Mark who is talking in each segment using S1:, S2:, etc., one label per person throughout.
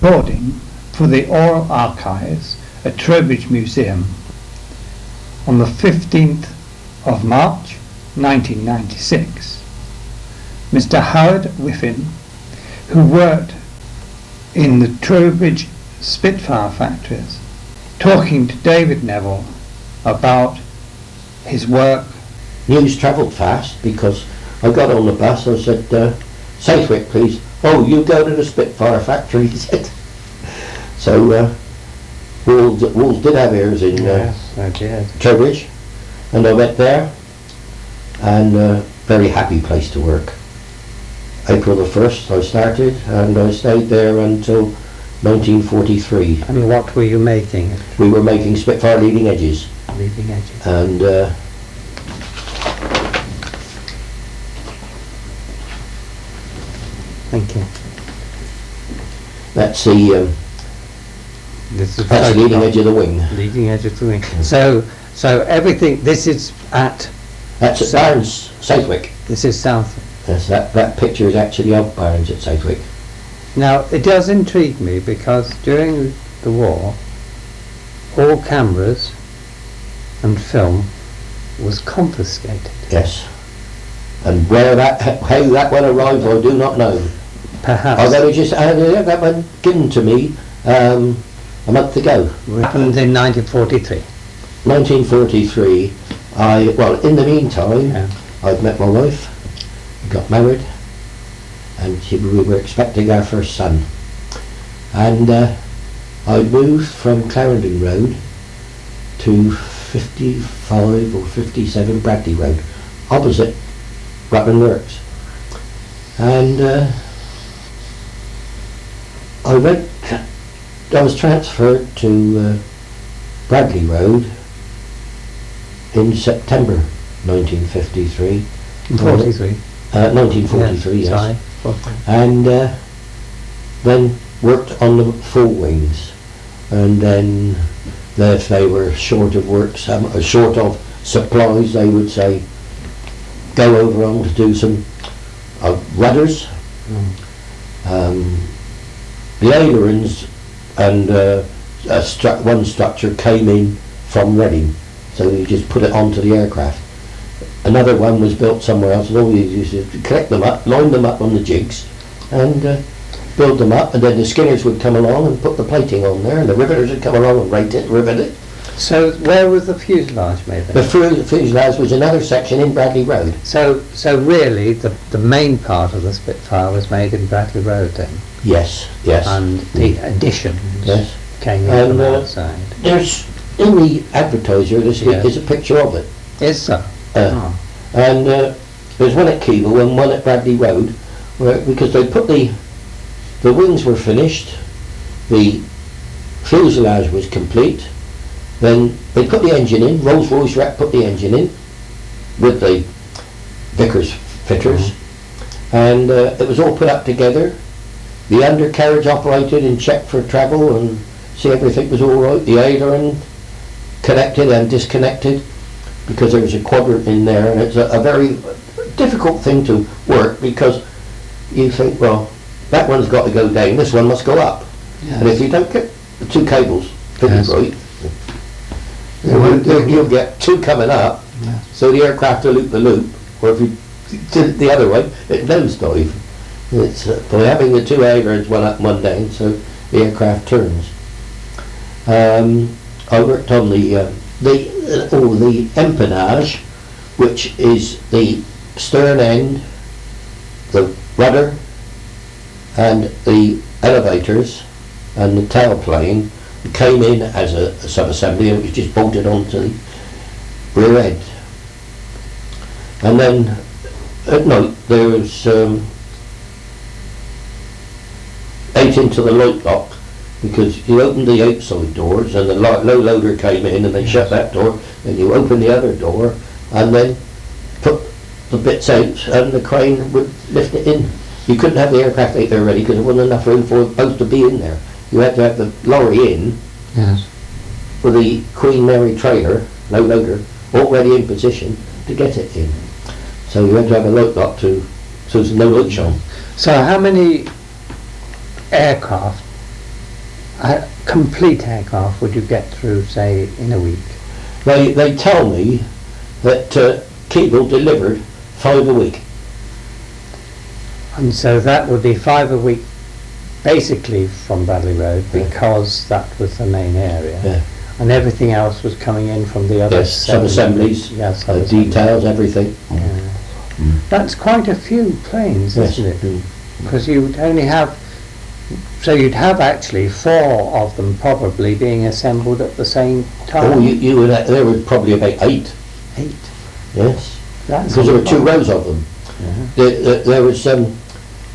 S1: recording for the Oral Archives at Trowbridge Museum on the 15th of March 1996. Mr Howard Whiffin, who worked in the Trowbridge Spitfire factories, talking to David Neville about his work.
S2: News travelled fast because I got on the bus. I said, Southwick please. Oh, you go to the Spitfire factory, he said. So Walls did have ears in Trowbridge, and I went there, and very happy place to work. April the 1st I started, and I stayed there until 1943.
S3: And what were you making?
S2: We were making Spitfire leading edges.
S3: Leading edges.
S2: And
S3: thank you.
S2: That's the leading edge of the wing.
S3: Leading edge of the wing. So everything. This is at.
S2: That's at Barnes, Southwick.
S3: This is Southwick.
S2: Yes, that picture is actually of Barnes at Southwick.
S3: Now it does intrigue me because during the war, all cameras and film was confiscated.
S2: Yes. And how that one arrived, I do not know.
S3: Perhaps.
S2: I've only just had that one given to me a month ago.
S3: It happened in 1943.
S2: 1943. In the meantime, I'd met my wife, got married, and we were expecting our first son. And I moved from Clarendon Road to 55 or 57 Bradley Road, opposite Rutland Works. And I was transferred to Bradley Road in September 1953.
S3: 43.
S2: 1943, yes.
S3: Sorry.
S2: And then worked on the full wings, and then if they were short of work, short of supplies, they would say go over on to do some rudders. The ailerons and one structure came in from Reading, so you just put it onto the aircraft. Another one was built somewhere else, and all you used to collect them up, line them up on the jigs, and build them up, and then the skinners would come along and put the plating on there, and the riveters would come along and rivet it.
S3: So where was the fuselage made then?
S2: The fuselage was another section in Bradley Road.
S3: So really the main part of the Spitfire was made in Bradley Road then?
S2: Yes.
S3: And the additions came in from outside?
S2: There's, in the advertiser, there's a picture of it.
S3: Is so?
S2: And there's one at Keble and one at Bradley Road, because they put the wings were finished, the fuselage was complete, then they put the engine in, Rolls-Royce Rep put the engine in with the Vickers fitters, and it was all put up together. The undercarriage operated and checked for travel and see everything was all right. The aileron connected and disconnected, because there was a quadrant in there, and it's a very difficult thing to work, because you think, well, that one's got to go down, this one must go up. Yes. And if you don't get the two cables fitted right, you'll get two coming up, so the aircraft will loop the loop, or if you did it the other way, it nosedive. It's by having the two ailerons, one up and one down, so the aircraft turns. I worked on the empennage, which is the stern end, the rudder, and the elevators, and the tailplane came in as a sub-assembly, and it was just bolted onto the rear end. And then at night there was 8 into the light lock, because you opened the outside doors and the low loader came in, and they shut that door, and you open the other door and then put the bits out, and the crane would lift it in. You couldn't have the aircraft out there ready because there wasn't enough room for both to be in there. You had to have the lorry in with the Queen Mary trailer, low loader, already in position to get it in. So you had to have a light lock so there's no light on.
S3: So how many aircraft A complete aircraft would you get through, say, in a week?
S2: They tell me that Keeble delivered 5 a week.
S3: And so that would be 5 a week, basically from Bradley Road, because that was the main area.
S2: Yeah.
S3: And everything else was coming in from the other
S2: Yes, sub-assemblies, details, everything.
S3: Yeah. That's quite a few planes,
S2: Yes.
S3: isn't it? Because you'd only have, so you'd have actually 4 of them probably being assembled at the same time.
S2: Oh, you would. There were probably about 8.
S3: 8.
S2: Yes,
S3: That's
S2: because there were 2
S3: a lot.
S2: rows of them.
S3: Uh-huh.
S2: There was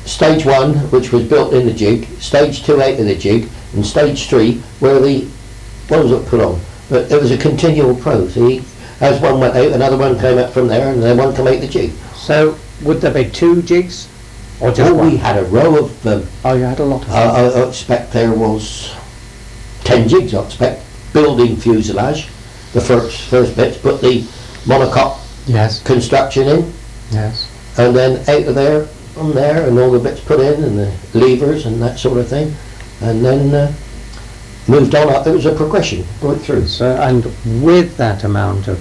S2: stage 1, which was built in the jig, stage 2 out of the jig, and stage 3 where the what was it put on. But there was a continual process. As one went out, another one came up from there, and then one came out the jig.
S3: So would there be 2 jigs, or just one?
S2: We had a row of them.
S3: Oh, you had a lot of them.
S2: I expect there was 10 jigs. I expect building fuselage, the first bits, put the monocoque
S3: Yes.
S2: construction in,
S3: Yes.
S2: and then out of there, from there, and all the bits put in, and the levers and that sort of thing, and then moved on up. It was a progression right through.
S3: So, and with that amount of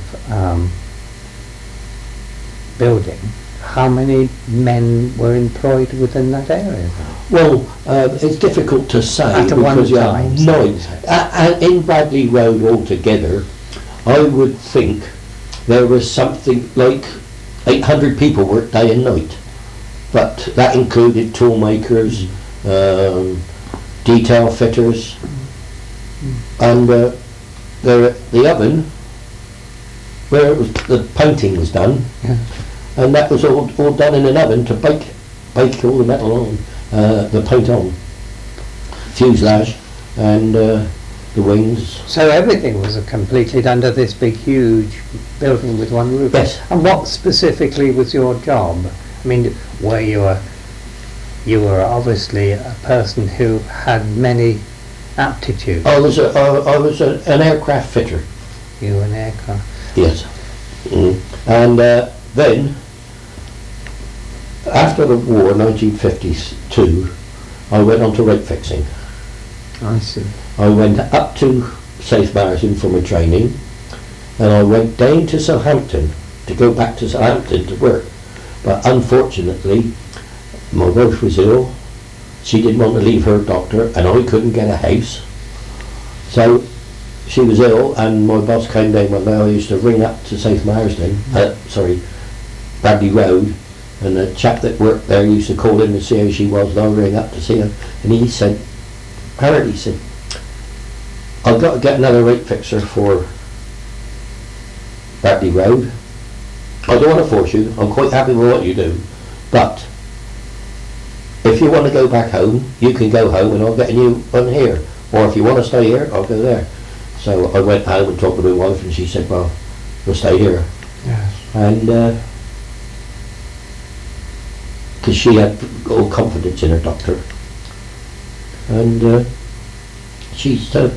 S3: building, how many men were employed within that area?
S2: Well, it's difficult to say
S3: At one
S2: because you
S3: time,
S2: have no. In Bradley Road altogether, I would think there was something like 800 people worked day and night, but that included tool makers, detail fitters, and the oven where the painting was done,
S3: Yeah.
S2: and that was all done in an oven to bake all the metal on, the paint on, fuselage, and the wings.
S3: So everything was completed under this big, huge building with one roof.
S2: Yes.
S3: And what specifically was your job? I mean, were you were obviously a person who had many aptitudes.
S2: I was an aircraft fitter.
S3: You were an aircraft.
S2: Yes. And then, after the war, 1952, I went on to rate fixing.
S3: I see.
S2: I went up to South Marsden for my training, and I went down to Southampton to go back to Southampton to work. But unfortunately, my wife was ill. She didn't want to leave her doctor, and I couldn't get a house. So she was ill, and my boss came down one day. I used to ring up to South Marsden, Bradley Road, and the chap that worked there used to call in to see how she was, and I'd ring up to see her, and he said, Howard, he said, I've got to get another rate fixer for Bradley Road. I don't want to force you, I'm quite happy with what you do, but if you want to go back home, you can go home and I'll get a new one here. Or if you want to stay here, I'll go there. So I went home and talked to my wife, and she said, well, we'll stay here.
S3: Yes.
S2: And because she had all confidence in her doctor. And she said,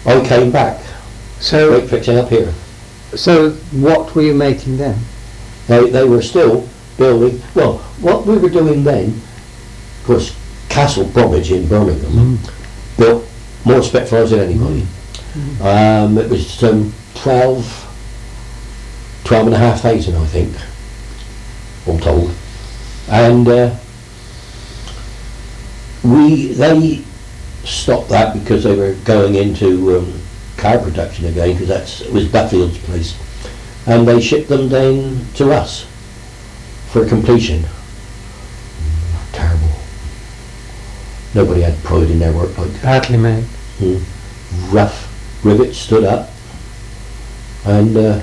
S2: I came back,
S3: So,
S2: rate fixing up here.
S3: so what were you making then?
S2: They were still building. Well, what we were doing then, of course, Castle Bromwich in Birmingham built more Spitfires than anybody. It was 12,500, I think, all told. And they stopped that because they were going into car production again, because it was Buffield's place, and they shipped them down to us for completion. Terrible. Nobody had pride in their work like.
S3: Badly made.
S2: Rough rivets stood up, and I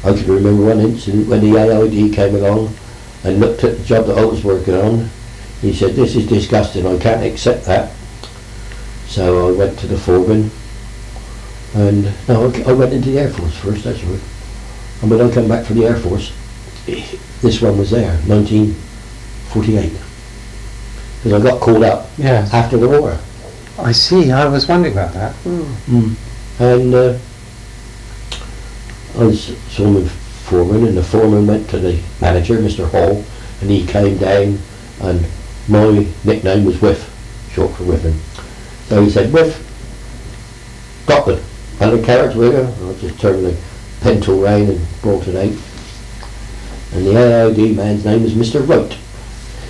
S2: can remember one incident when the AID came along and looked at the job that I was working on. He said, this is disgusting, I can't accept that. So I went to the foreman, and no, I went into the Air Force first, that's right. And when I came back from the Air Force, this one was there, 1948. Because I got called up
S3: Yes.
S2: after the war.
S3: I see, I was wondering about that.
S2: And I saw the foreman, and the foreman went to the manager, Mr Hall, and he came down, and my nickname was Whiff, short for Whiffin. So he said, Whiff, got them. 100 carats, will you? I just turned the pen tool round and brought it out. And the AID man's name was Mr Wright.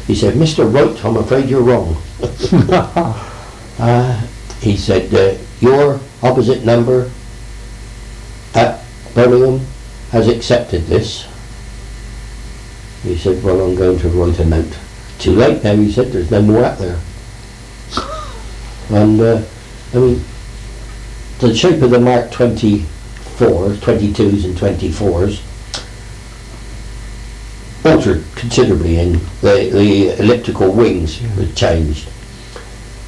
S2: He said, Mr Wright, I'm afraid you're wrong. He said, your opposite number at Birmingham has accepted this. He said, well, I'm going to write a note. Too late now, he said, there's no more out there. And, I mean, the shape of the Mark 24s, 22s and 24s altered considerably, and the elliptical wings were changed.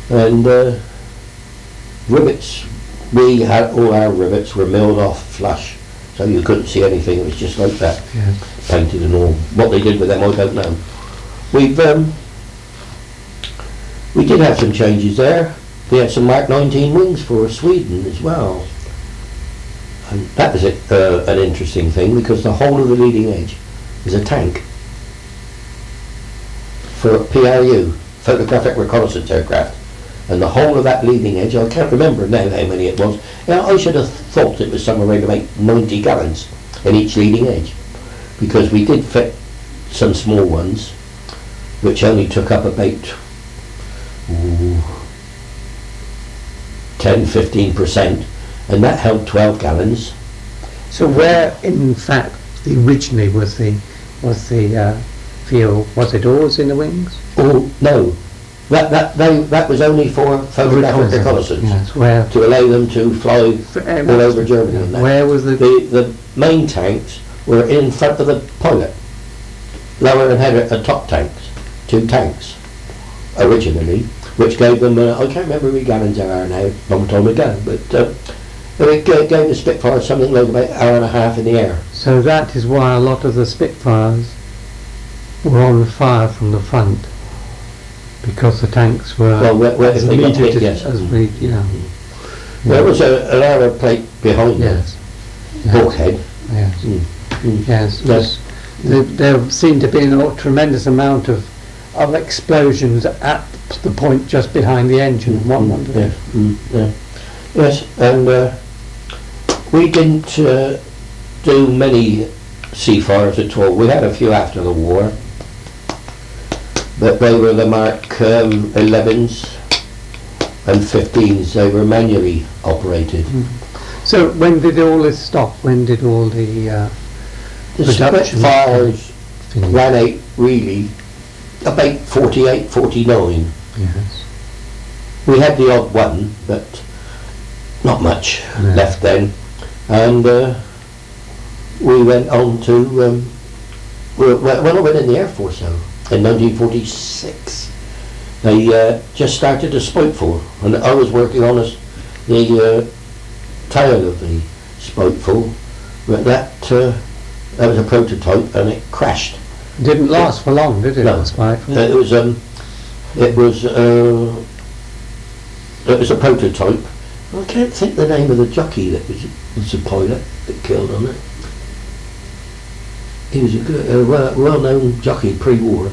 S2: And rivets, we had all our rivets were milled off flush, so you couldn't see anything. It was just like that, painted and all. What they did with them, I don't know. We did have some changes there. We had some Mark 19 wings for Sweden as well, and that was an interesting thing, because the whole of the leading edge is a tank for PRU, photographic reconnaissance aircraft, and the whole of that leading edge, I can't remember now how many it was. I should have thought it was somewhere around about 90 gallons in each leading edge, because we did fit some small ones which only took up about 10-15%, and that held 12 gallons.
S3: So where, in fact, originally was the fuel? Was it always in the wings?
S2: Oh no, that was only for photographic reconnaissance,
S3: yes, where
S2: to allow them to fly all over Germany. And that.
S3: Where was
S2: the main tanks were in front of the pilot, lower and header and top tanks, 2 tanks originally, which gave them, I can't remember how many gallons there are now, long time ago, but it gave the Spitfire something like about an hour and a half in the air.
S3: So that is why a lot of the Spitfires were on fire from the front, because the tanks were
S2: if they got hit, yes.
S3: There
S2: was an armour plate behind them, bulkhead.
S3: Yes. Yes. There seemed to be a tremendous amount of explosions at the point just behind the engine.
S2: Yes, and we didn't do many Seafires at all. We had a few after the war, but they were the Mark 11s and 15s. They were manually operated.
S3: So when did all this stop? When did all the
S2: Spitfires ran out really about 48, 49.
S3: Yes.
S2: We had the odd one, but not much left then. And we went on to, when I went in the Air Force though, in 1946, they just started a Spiteful, and I was working on the tail of the Spiteful, but that was a prototype and it crashed.
S3: Didn't last for long, did it?
S2: No, it was a prototype. I can't think the name of the jockey that was the pilot that killed on it. He was a good, well-known jockey pre-war.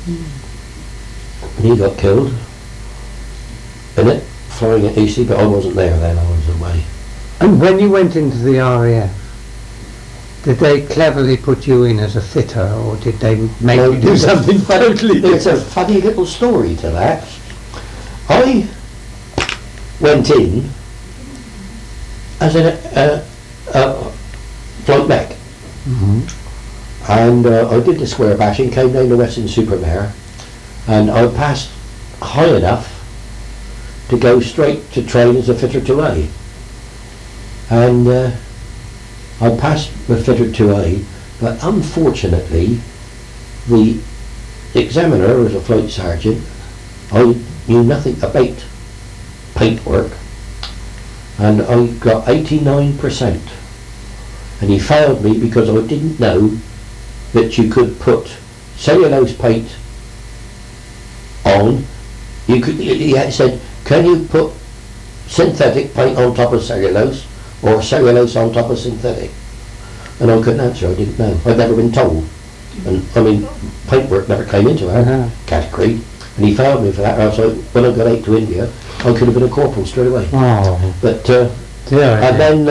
S2: And he got killed in it, flying at Eastley, but I wasn't there then, I was away.
S3: And when you went into the RAF, did they cleverly put you in as a fitter, or did they make you do something totally different?
S2: There's a funny little story to that. I went in as a flight mech, and I did the square bashing, came down to Western Supermare, and I passed high enough to go straight to train as a fitter 2A. And I passed the fitter 2A, but unfortunately the examiner was a flight sergeant. I knew nothing about paintwork, and I got 89%, and he failed me because I didn't know that you could put cellulose paint on. He had said, can you put synthetic paint on top of cellulose, or cellulose on top of synthetic? And I couldn't answer, I didn't know. I'd never been told. And I mean, paintwork never came into our category, and he failed me for that. So when I got out to India, I I could have been a corporal straight away.
S3: Oh,
S2: But
S3: dear.
S2: and then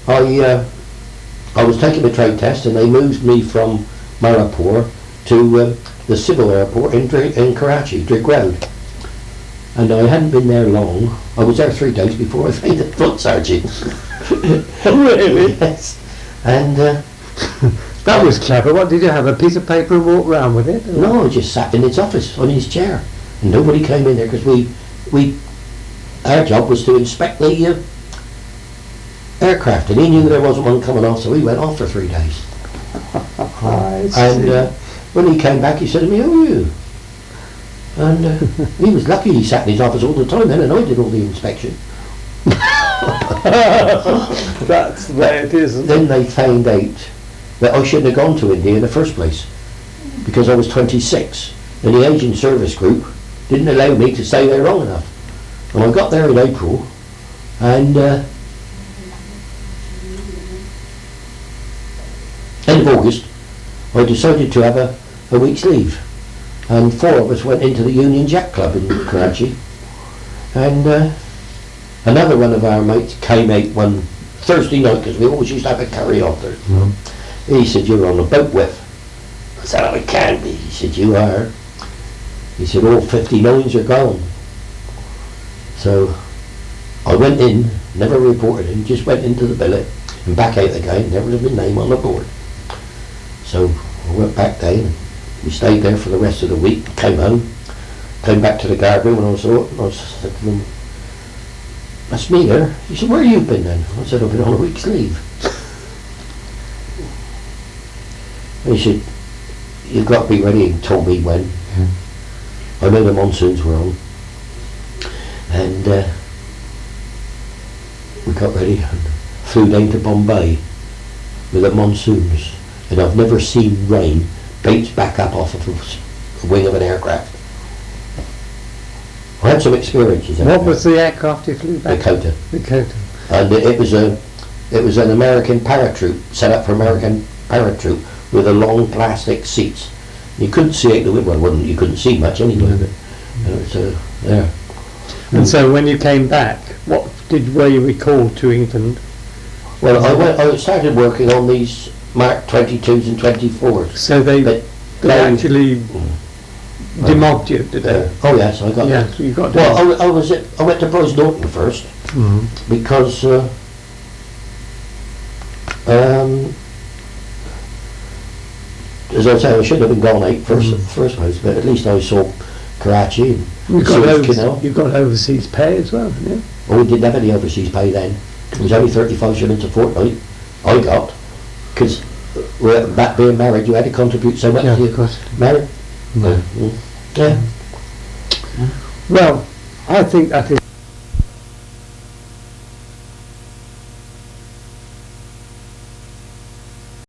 S2: I was taking the trade test, and they moved me from Maripur to the civil airport in Karachi, Drigg Road. And I hadn't been there long. I was there 3 days before I made the foot sergeant.
S3: Really?
S2: Yes. And
S3: That was clever. What did you have? A piece of paper and walk round with it?
S2: no, I just sat in his office on his chair, and nobody came in there because our job was to inspect the aircraft, and he knew there wasn't one coming off, so he went off for 3 days. And when he came back, he said to me, "Who are you?" And he was lucky he sat in his office all the time then, and I did all the inspection.
S3: That's the way it is.
S2: Then they found out that I shouldn't have gone to India in the first place because I was 26, and the Asian service group didn't allow me to stay there long enough. And I got there in April, and end of August, I decided to have a week's leave, and 4 of us went into the Union Jack Club in Karachi, and another one of our mates came out one Thursday night, because we always used to have a curry-off there. He said, "You're on a boat with." I said, "I can't be." He said, "You are." He said, "All 59s are gone." So I went in, never reported him, just went into the billet and back out again, never had my name on the board. So I went back down, and we stayed there for the rest of the week, came home, came back to the guard room, and I said to them, "That's me there." He said, "Where have you been then?" I said, "I've been on a week's leave." And he said, "You've got to be ready," and told me when. I know the monsoons were on, and we got ready and flew down to Bombay with the monsoons, and I've never seen rain bounce back up off of a wing of an aircraft. I had some experiences.
S3: What was the aircraft you flew back?
S2: Dakota.
S3: Dakota.
S2: And it was an American paratroop, set up for American paratroop, with a long plastic seats. You couldn't see out the window. Well, you couldn't see much anyway. But it was there.
S3: And so when you came back, were you recalled to England?
S2: Well, I started working on these Mark 22s and 24s.
S3: So they actually demobbed you, did they?
S2: Oh yes, I got.
S3: Yes, you got.
S2: Well, I went to Bryce Norton first because as I say, I should have been gone out first place, but at least I saw Karachi and Suez Canal.
S3: You got overseas pay as well, didn't you?
S2: Oh, we didn't have any overseas pay then. It was only 35 shillings a fortnight I got, because back being married, you had to contribute so much to your marriage.
S3: No.
S2: Yeah.
S3: Well, I think that is